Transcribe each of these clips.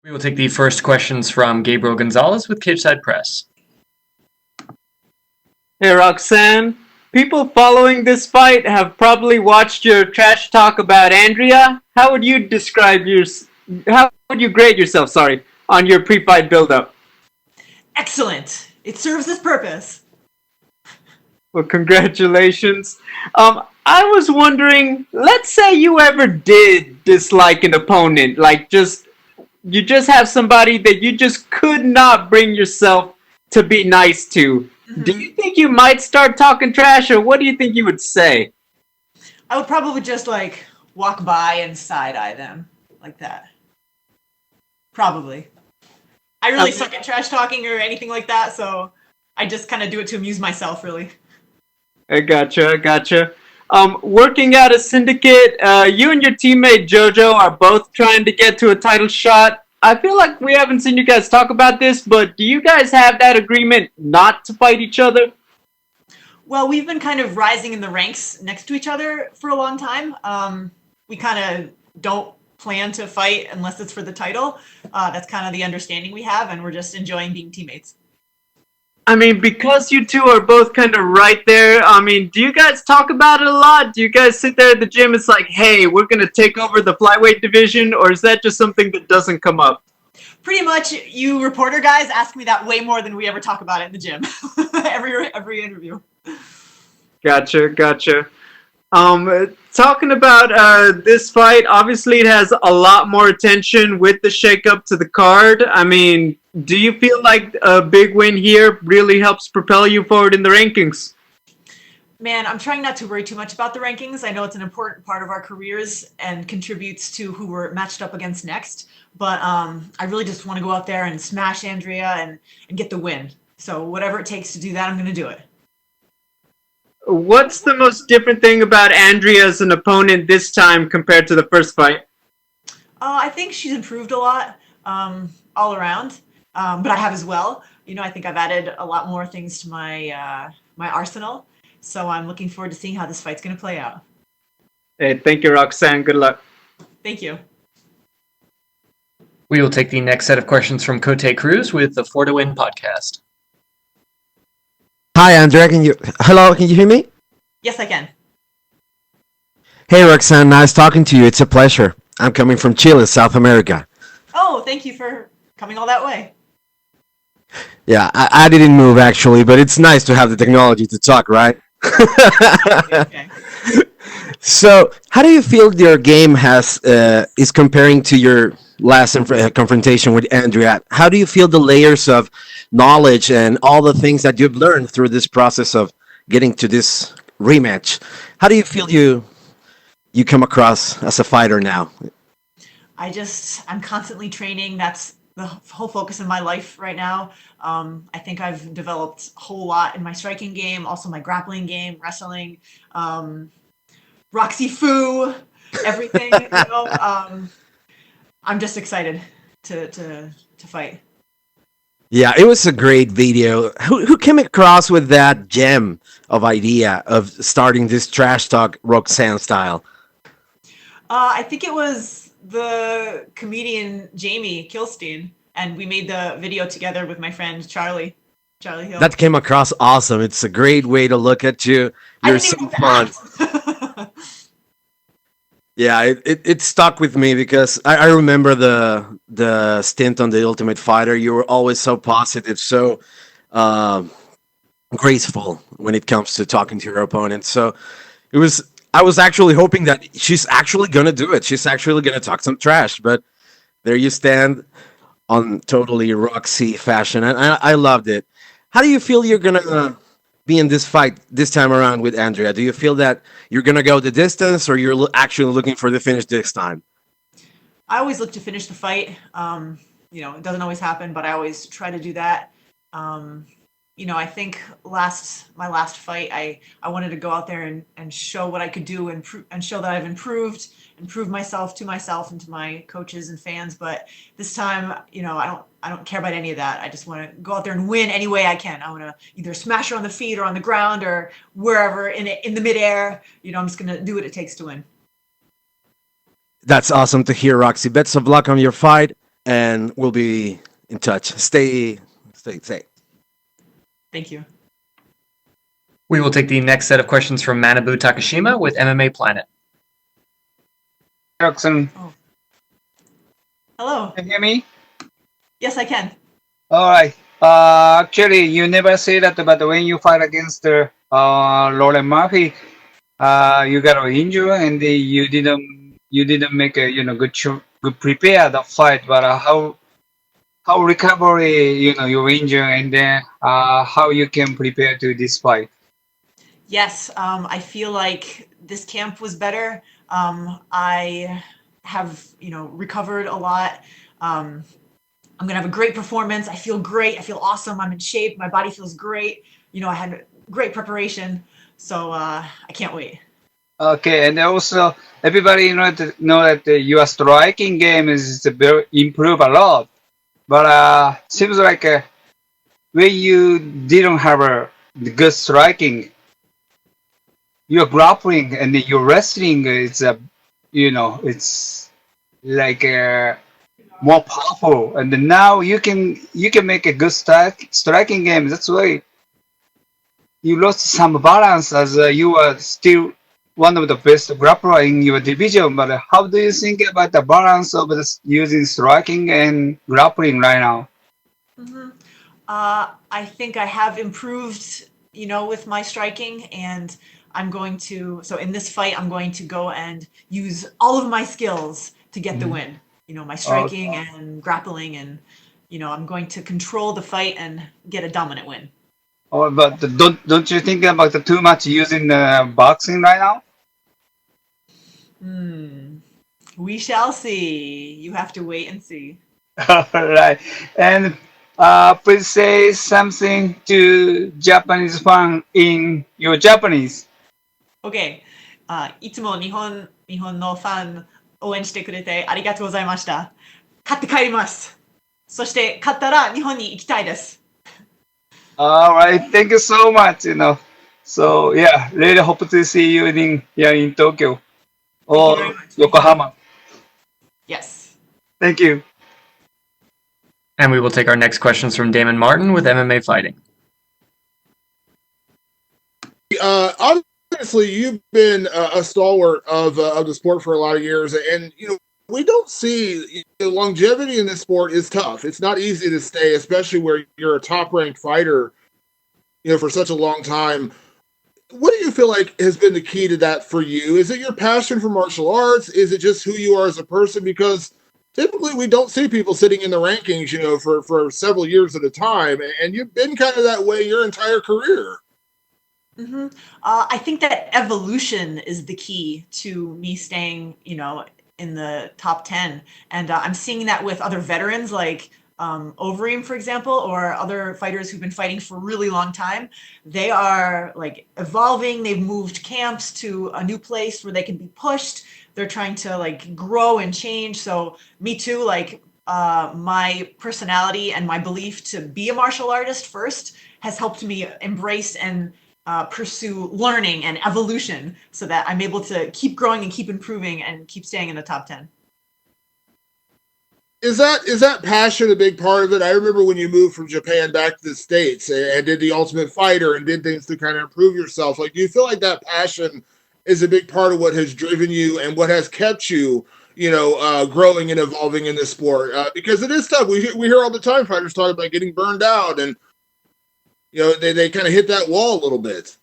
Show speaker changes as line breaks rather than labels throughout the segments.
We will take the first questions from Gabriel Gonzalez with Cageside Press.
Hey Roxanne, people following this fight have probably watched your trash talk about Andrea. How would you grade yourself, on your pre-fight build-up?
Excellent. It serves its purpose.
Well, congratulations. I was wondering, let's say you ever did dislike an opponent, you just have somebody that you just could not bring yourself to be nice to. Mm-hmm. Do you think you might start talking trash, or what do you think you would say?
I would probably just walk by and side-eye them like that. Probably. I really suck at trash talking or anything like that, so I just kind of do it to amuse myself, really.
I gotcha. Working at a syndicate, you and your teammate Jojo are both trying to get to a title shot. I feel like we haven't seen you guys talk about this, but do you guys have that agreement not to fight each other?
Well, we've been kind of rising in the ranks next to each other for a long time. We kind of don't plan to fight unless it's for the title. That's kind of the understanding we have, and we're just enjoying being teammates.
I mean, because you two are both kind of right there, do you guys talk about it a lot? Do you guys sit there at the gym, it's like, hey, we're going to take over the flyweight division, or is that just something that doesn't come up?
Pretty much, you reporter guys ask me that way more than we ever talk about it in the gym. every interview.
Gotcha. Talking about this fight, obviously it has a lot more attention with the shakeup to the card. Do you feel like a big win here really helps propel you forward in the rankings?
Man, I'm trying not to worry too much about the rankings. I know it's an important part of our careers and contributes to who we're matched up against next. But I really just want to go out there and smash Andrea and get the win. So whatever it takes to do that, I'm going to do it.
What's the most different thing about Andrea as an opponent this time compared to the first fight?
I think she's improved a lot all around. But I have as well. I think I've added a lot more things to my my arsenal. So I'm looking forward to seeing how this fight's going to play out.
Hey, thank you, Roxanne. Good luck.
Thank you.
We will take the next set of questions from Cote Cruz with the 4 to Win podcast.
Hi, Andrea. Hello, can you hear me?
Yes, I can.
Hey, Roxanne. Nice talking to you. It's a pleasure. I'm coming from Chile, South America.
Oh, thank you for coming all that way.
Yeah, I didn't move actually, but it's nice to have the technology to talk, right?
Okay.
So, how do you feel your game is comparing to your last confrontation with Andrea? How do you feel the layers of knowledge and all the things that you've learned through this process of getting to this rematch? How do you feel you come across as a fighter now?
I'm constantly training. That's the whole focus of my life right now. I think I've developed a whole lot in my striking game, also my grappling game, wrestling, Roxy Foo, everything. I'm just excited to fight.
Yeah, it was a great video. Who came across with that gem of idea of starting this trash talk Roxanne style?
I think it was the comedian Jamie Kilstein, and we made the video together with my friend Charlie Hill.
That came across awesome. It's a great way to look at you. You're so fun. Yeah, it stuck with me because I remember the stint on The Ultimate Fighter. You were always so positive, so graceful when it comes to talking to your opponent. So I was actually hoping that she's actually gonna do it. She's actually gonna talk some trash, but there you stand on totally Roxy fashion, and I loved it. How do you feel you're gonna be in this fight this time around with Andrea? Do you feel that you're gonna go the distance, or you're actually looking for the finish this time?
I always look to finish the fight. It doesn't always happen, but I always try to do that. I think my last fight, I wanted to go out there and show what I could do and show that I've improved myself to myself and to my coaches and fans. But this time, I don't care about any of that. I just want to go out there and win any way I can. I want to either smash her on the feet or on the ground or wherever in the midair. I'm just going to do what it takes to win.
That's awesome to hear, Roxy. Best of luck on your fight. and we'll be in touch. Stay safe.
Thank you.
We will take the next set of questions from Manabu Takashima with MMA Planet.
Roxanne,
Hello.
can you hear me?
Yes, I can.
All right. Actually, you never say that, but when you fight against Lauren Murphy, you got injured and you didn't make a good prepare the fight. But how recovery you injured and then how you can prepare to this fight.
Yes, I feel like this camp was better. I have, recovered a lot. I'm gonna have a great performance. I feel great. I feel awesome. I'm in shape. My body feels great. I had great preparation, so I can't wait.
Okay, and also everybody know that your striking game is very improve a lot. But seems like when you didn't have a good striking, your grappling and your wrestling is it's like more powerful. And now you can make a good striking game. That's why you lost some balance as you are still one of the best grappler in your division. But how do you think about the balance of using striking and grappling right now?
hmm I think I have improved, with my striking, and so in this fight, I'm going to go and use all of my skills to get the win. My
Uh,
striking and grappling, and, I'm going to control the fight and get a dominant win.
but don't you think about the too much using boxing right now?
Hmm. We shall see. You have to wait and see.
Right. And please say something to Japanese fan in your Japanese.
OK。いつも日本のファン応援してくれてありがとうございました。勝って帰ります。そして勝ったら日本に行きたいです。
All right. Thank you so much. So yeah, really hope to see you in here in Tokyo
Thank you very
or
much.
Yokohama.
Yes.
Thank you.
And we will take our next questions from Damon Martin with MMA Fighting.
Obviously, you've been a stalwart of the sport for a lot of years, and we don't see longevity in this sport is tough. It's not easy to stay, especially where you're a top-ranked fighter, for such a long time. What do you feel like has been the key to that for you? Is it your passion for martial arts? Is it just who you are as a person? Because typically we don't see people sitting in the rankings, for several years at a time, and you've been kind of that way your entire career.
hmm I think that evolution is the key to me staying, in the top 10. And I'm seeing that with other veterans like Overeem, for example, or other fighters who've been fighting for a really long time. They are like evolving. They've moved camps to a new place where they can be pushed. They're trying to like grow and change. So me too, like my personality and my belief to be a martial artist first has helped me embrace and pursue learning and evolution so that I'm able to keep growing and keep improving and keep staying in the top 10.
Is that passion a big part of it? I remember when you moved from Japan back to the States and did the Ultimate Fighter and did things to kind of improve yourself. Like, do you feel like that passion is a big part of what has driven you and what has kept you, growing and evolving in this sport? Because it is tough. We hear all the time fighters talk about getting burned out and, they kind of hit that wall a little bit.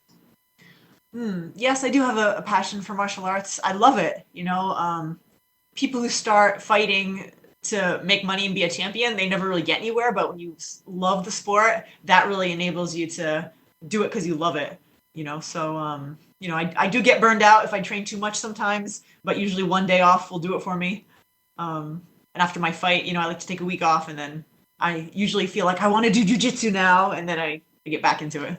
Yes, I do have a passion for martial arts. I love it. People who start fighting to make money and be a champion, they never really get anywhere. But when you love the sport, that really enables you to do it because you love it. So I do get burned out if I train too much sometimes, but usually one day off will do it for me. And after my fight, I like to take a week off, and then I usually feel like I want to do jujitsu now, and then I get back into it.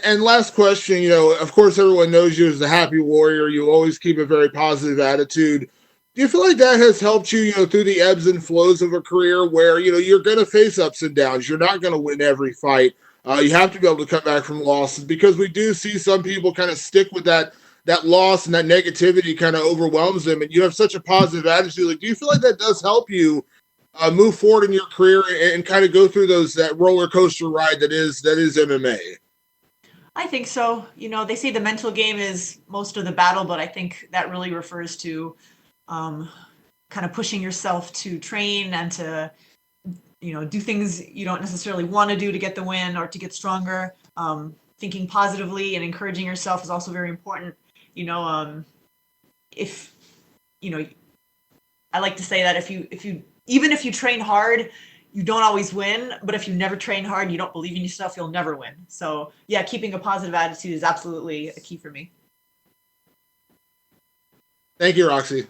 And last question, of course, everyone knows you as the happy warrior. You always keep a very positive attitude. Do you feel like that has helped you, through the ebbs and flows of a career where, you're going to face ups and downs. You're not going to win every fight. You have to be able to come back from losses because we do see some people kind of stick with that that loss and that negativity kind of overwhelms them, and you have such a positive attitude. Like, do you feel like that does help you move forward in your career and kind of go through that roller coaster ride that is MMA?
I think so. You know, they say the mental game is most of the battle, but I think that really refers to kind of pushing yourself to train and to, you know, do things you don't necessarily want to do to get the win or to get stronger. Thinking positively and encouraging yourself is also very important. You know, if, you know, I like to say that if you even if you train hard, you don't always win, but if you never train hard and you don't believe in yourself, you'll never win. So yeah, keeping a positive attitude is absolutely a key for me.
Thank you, Roxy.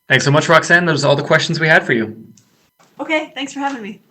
Thanks so much, Roxanne. Those are all the questions we had for you.
Okay, thanks for having me.